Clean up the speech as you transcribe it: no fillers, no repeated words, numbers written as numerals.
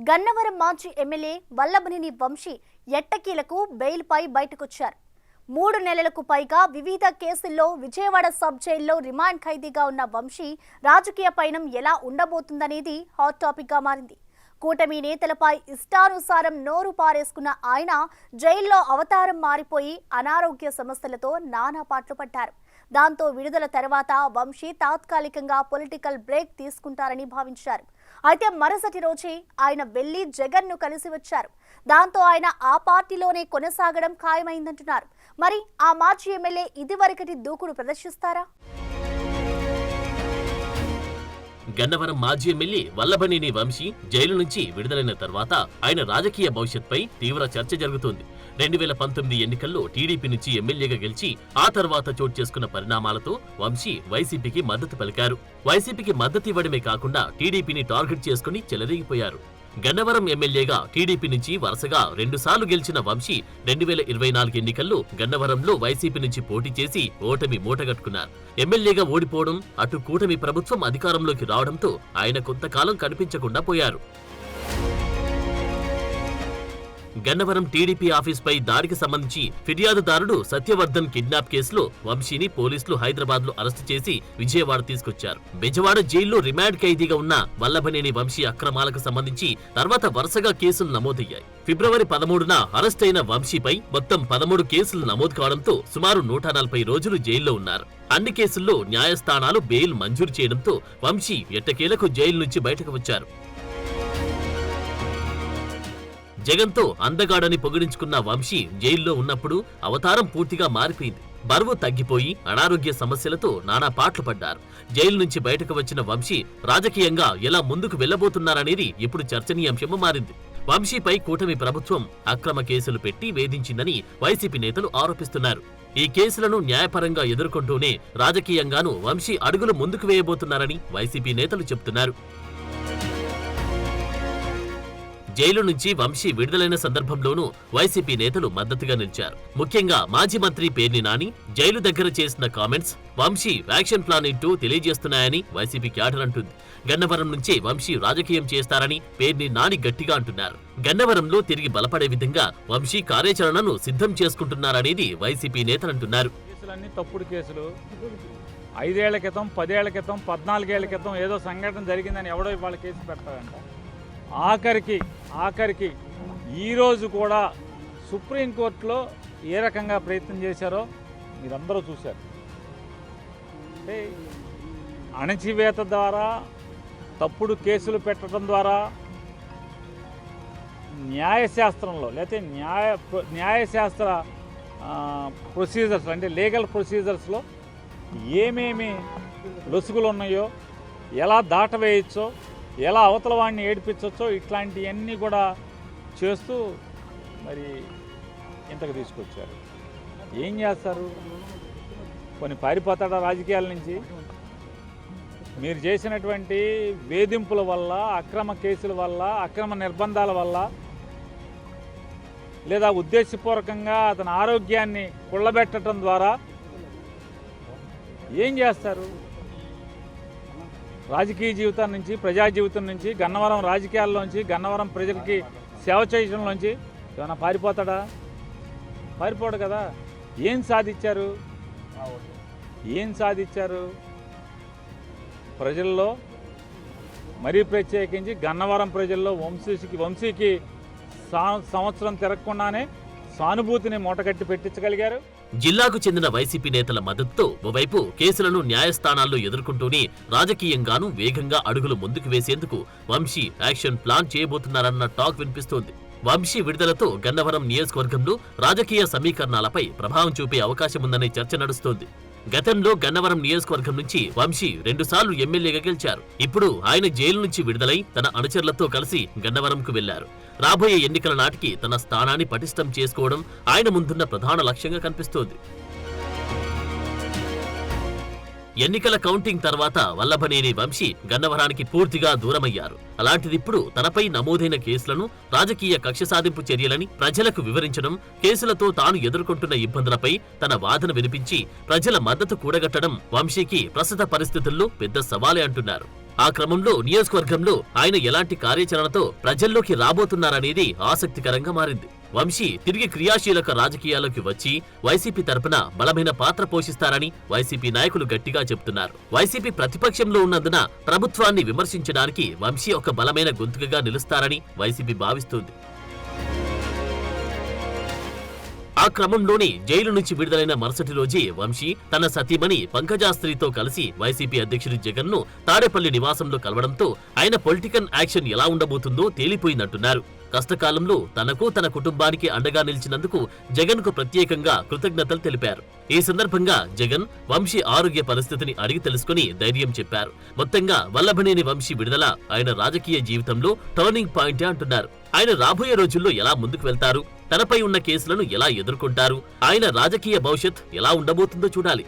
గన్నవరం మాజీ ఎమ్మెల్యే వల్లభనేని వంశీ ఎట్టకీలకు బెయిల్పై బయటకొచ్చారు. 3 నెలలకు పైగా వివిధ కేసుల్లో విజయవాడ సబ్ జైల్లో రిమాండ్ ఖైదీగా ఉన్న వంశీ రాజకీయ పయనం ఎలా ఉండబోతుందనేది హాట్ టాపిక్ గా మారింది. కూటమి నేతలపై ఇష్టానుసారం నోరు పారేసుకున్న ఆయన జైల్లో అవతారం మారిపోయి అనారోగ్య సమస్యలతో నానా పాట్లు పడ్డారు. దాంతో విడుదల తర్వాత వంశీ తాత్కాలికంగా పొలిటికల్ బ్రేక్ తీసుకుంటారని భావించారు. అయితే మరుసటి రోజే ఆయన వెళ్లి జగన్ను కలిసి వచ్చారు. దాంతో ఆయన ఆ పార్టీలోనే కొనసాగడం ఖాయమైందంటున్నారు. మరి ఆ మాజీ ఎమ్మెల్యే ఇదివరకటి దూకుడు ప్రదర్శిస్తారా? గన్నవరం మాజీ ఎమ్మెల్యే వల్లభనేని వంశీ జైలు నుంచి విడుదలైన తర్వాత ఆయన రాజకీయ భవిష్యత్పై తీవ్ర చర్చ జరుగుతోంది. 2019 ఎన్నికల్లో టీడీపీ నుంచి ఎమ్మెల్యేగా గెలిచి ఆ తర్వాత చోటు చేసుకున్న పరిణామాలతో వంశీ వైసీపీకి మద్దతు పలికారు. వైసీపీకి మద్దతు ఇవ్వడమే కాకుండా టీడీపీని టార్గెట్ చేసుకుని చెలరేగిపోయారు. గన్నవరం ఎమ్మెల్యేగా టీడీపీ నుంచి వరుసగా 2 సార్లు గెలిచిన వంశీ 2024 ఎన్నికల్లో గన్నవరంలో వైసీపీ నుంచి పోటీ చేసి ఓటమి మూటగట్టుకున్నారు. ఎమ్మెల్యేగా ఓడిపోవడం, అటు కూటమి ప్రభుత్వం అధికారంలోకి రావడంతో ఆయన కొంతకాలం కనిపించకుండా పోయారు. గన్నవరం టీడీపీ ఆఫీస్పై దాడికి సంబంధించి ఫిర్యాదుదారుడు సత్యవర్ధన్ కిడ్నాప్ కేసులో వంశీని పోలీసులు హైదరాబాద్ లో అరెస్టు చేసి విజయవాడ తీసుకొచ్చారు. బెజవాడ జైల్లో రిమాండ్ ఖైదీగా ఉన్న వల్లభనేని వంశీ అక్రమాలకు సంబంధించి తర్వాత వరుసగా కేసులు నమోదయ్యాయి. ఫిబ్రవరి 13న అరెస్ట్ అయిన వంశీపై మొత్తం 13 కేసులు నమోదు కావడంతో సుమారు 140 రోజులు జైల్లో ఉన్నారు. అన్ని కేసుల్లో న్యాయస్థానాలు బెయిల్ మంజూరు చేయడంతో వంశీ ఎట్టకేలకు జైలు నుంచి బయటకు వచ్చారు. జగన్తో అందగాడని పొగిడించుకున్న వంశీ జైల్లో ఉన్నప్పుడు అవతారం పూర్తిగా మారిపోయింది. బరువు తగ్గిపోయి అనారోగ్య సమస్యలతో నానా పాట్లు పడ్డారు. జైలు నుంచి బయటకు వచ్చిన వంశీ రాజకీయంగా ఎలా ముందుకు వెళ్లబోతున్నారనేది ఇప్పుడు చర్చనీయాంశంగా మారింది. వంశీపై కూటమి ప్రభుత్వం అక్రమ కేసులు పెట్టి వేధించిందని వైసీపీ నేతలు ఆరోపిస్తున్నారు. ఈ కేసులను న్యాయపరంగా ఎదుర్కొంటూనే రాజకీయంగానూ వంశీ అడుగులు ముందుకు వేయబోతున్నారని వైసీపీ నేతలు చెబుతున్నారు. జైలు నుంచి వంశీ విడుదలైన సందర్భంలోనూ వైసీపీ నేతలు మద్దతుగా నిలిచారు. ముఖ్యంగా మాజీ మంత్రి పేర్ని నాని జైలు దగ్గర చేసిన కామెంట్స్ వంశీ యాక్షన్ ప్లాన్ ఇంటూ తెలియజేస్తున్నాయని వైసీపీ క్యాడర్ అంటుంది. గన్నవరం నుంచే వంశీ రాజకీయం చేస్తారని పేర్ని నాని గట్టిగా అంటున్నారు. గన్నవరంలో తిరిగి బలపడే విధంగా వంశీ కార్యాచరణను సిద్ధం చేసుకుంటున్నారనేది వైసీపీ నేతలంటున్నారు. తప్పుడు కేసులు 5 ఏళ్ల క్రితం, 10 ఏళ్ల క్రితం, 14 ఏళ్ల క్రితం ఏదో సంఘటన జరిగిందని ఎవడో ఇవాళ కేసు పెడతారంట. ఆఖరికి ఈరోజు కూడా సుప్రీంకోర్టులో ఏ రకంగా ప్రయత్నం చేశారో మీరందరూ చూశారు. అంటే అణచివేత ద్వారా, తప్పుడు కేసులు పెట్టడం ద్వారా న్యాయశాస్త్రంలో లేకపోతే న్యాయశాస్త్ర ప్రొసీజర్స్ అంటే లీగల్ ప్రొసీజర్స్లో ఏమేమి లొసుగులు ఉన్నాయో, ఎలా దాటవేయచ్చో, ఎలా అవతల వాడిని ఏడిపించవచ్చో ఇట్లాంటివన్నీ కూడా చేస్తూ మరి ఇంతకు తీసుకొచ్చారు. ఏం చేస్తారు? కొన్ని పారిపోతాడా రాజకీయాల నుంచి? మీరు చేసినటువంటి వేధింపుల వల్ల, అక్రమ కేసుల వల్ల, అక్రమ నిర్బంధాల వల్ల, లేదా ఉద్దేశపూర్వకంగా అతని ఆరోగ్యాన్ని కుళ్ళబెట్టడం ద్వారా ఏం చేస్తారు? రాజకీయ జీవితం నుంచి, ప్రజా జీవితం నుంచి, గన్నవరం రాజకీయాల్లోంచి, గన్నవరం ప్రజలకి సేవ చేయడంలోంచి ఏమైనా పారిపోతాడా? పారిపోడు కదా. ఏం సాధించారు? ప్రజల్లో, మరీ ప్రత్యేకించి గన్నవరం ప్రజల్లో వంశీకి సంవత్సరం తిరగకుండానే సానుభూతిని మూటగట్టి పెట్టించగలిగారు. జిల్లాకు చెందిన వైసీపీ నేతల మద్దతుతో ఓవైపు కేసులను న్యాయస్థానాల్లో ఎదుర్కొంటూనే రాజకీయంగానూ వేగంగా అడుగులు ముందుకు వేసేందుకు వంశీ యాక్షన్ ప్లాన్ చేయబోతున్నారన్న టాక్ వినిపిస్తోంది. వంశీ విడుదలతో గన్నవరం నియోజకవర్గంలో రాజకీయ సమీకరణాలపై ప్రభావం చూపే అవకాశముందనే చర్చ నడుస్తోంది. గతంలో గన్నవరం నియోజకవర్గం నుంచి వంశీ 2 సార్లు ఎమ్మెల్యేగా గెలిచారు. ఇప్పుడు ఆయన జైలు నుంచి విడుదలై తన అనుచరులతో కలిసి గన్నవరంకు వెళ్లారు. రాబోయే ఎన్నికల నాటికి తన స్థానాన్ని పటిష్టం చేసుకోవడం ఆయన ముందున్న ప్రధాన లక్ష్యంగా కనిపిస్తోంది. ఎన్నికల కౌంటింగ్ తర్వాత వల్లభనేని వంశీ గన్నవరానికి పూర్తిగా దూరమయ్యారు. అలాంటిదిప్పుడు తనపై నమోదైన కేసులను రాజకీయ కక్ష సాధింపు చర్యలని ప్రజలకు వివరించడం, కేసులతో తాను ఎదుర్కొంటున్న ఇబ్బందులపై తన వాదన వినిపించి ప్రజల మద్దతు కూడగట్టడం వంశీకి ప్రస్తుత పరిస్థితుల్లో పెద్ద సవాలే అంటున్నారు. ఆ క్రమంలో నియోజకవర్గంలో ఆయన ఎలాంటి కార్యాచరణతో ప్రజల్లోకి రాబోతున్నారనేది ఆసక్తికరంగా మారింది. వంశీ తిరిగి క్రియాశీలక రాజకీయాల్లోకి వచ్చి వైసీపీ తరపున బలమైన పాత్ర పోషిస్తారని వైసీపీ నాయకులు గట్టిగా చెబుతున్నారు. వైసీపీ ప్రతిపక్షంలో ఉన్నందున ప్రభుత్వాన్ని విమర్శించడానికి వంశీ ఒక బలమైన గొంతుకగా నిలుస్తారని వైసీపీ భావిస్తోంది. ఆ క్రమంలోనే జైలు నుంచి విడుదలైన మరుసటి రోజే వంశీ తన సతీమణి పంకజాస్త్రితో కలిసి వైసీపీ అధ్యక్షుడు జగన్ ను తాడేపల్లి నివాసంలో కలవడంతో ఆయన పొలిటికల్ యాక్షన్ ఎలా ఉండబోతుందో తేలిపోయిందంటున్నారు. కష్టకాలంలో తనకు తన కుటుంబానికి అండగా నిలిచినందుకు జగన్ కు ప్రత్యేకంగా కృతజ్ఞతలు తెలిపారు. ఈ సందర్భంగా జగన్ వంశీ ఆరోగ్య పరిస్థితిని అడిగి తెలుసుకుని ధైర్యం చెప్పారు. మొత్తంగా వల్లభనేని వంశీ విడుదల ఆయన రాజకీయ జీవితంలో టర్నింగ్ పాయింటే అంటున్నారు. ఆయన రాబోయే రోజుల్లో ఎలా ముందుకు వెళ్తారు, తనపై ఉన్న కేసులను ఎలా ఎదుర్కొంటారు, ఆయన రాజకీయ భవిష్యత్ ఎలా ఉండబోతుందో చూడాలి.